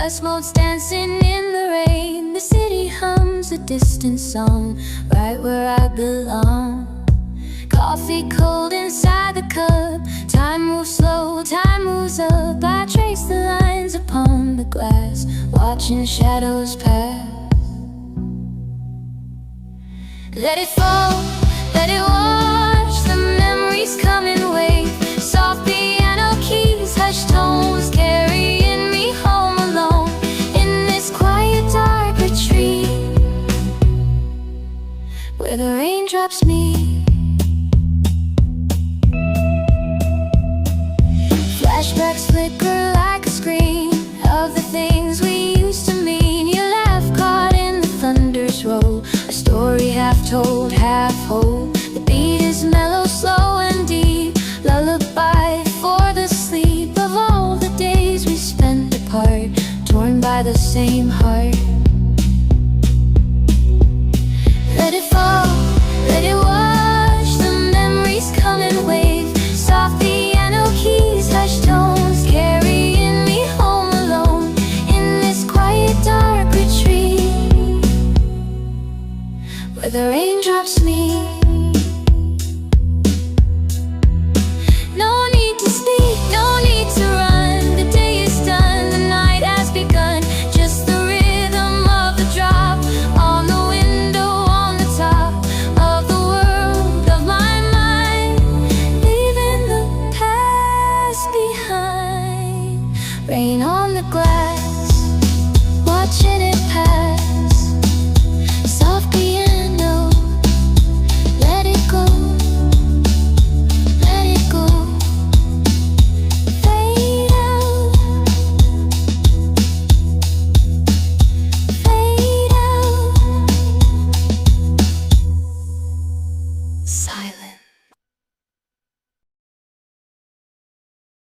dust motes dancing in the rain. The city hums a distant song, right where I belong. Coffee cold inside the cup. Time moves slow, time moves up. I trace the lines upon the glass, watching shadows pass. Let it fall, let it wash. The memories come in waves. Soft piano keys, hushed tones, carrying me home alone. In this quiet dark retreat, where the raindrops meet. Flashbacks flicker like a screen of the things we used to mean. Your laugh caught in the thunder's roll, a story half told, half whole. The beat is mellow, slow and deep, lullaby for the sleep of all the days we spent apart, torn by the same heart. Let it fall, let it wash. The memories come in waves. Soft piano keys, hushed tones, carrying me home alone. In this quiet dark retreat, where the raindrops meet.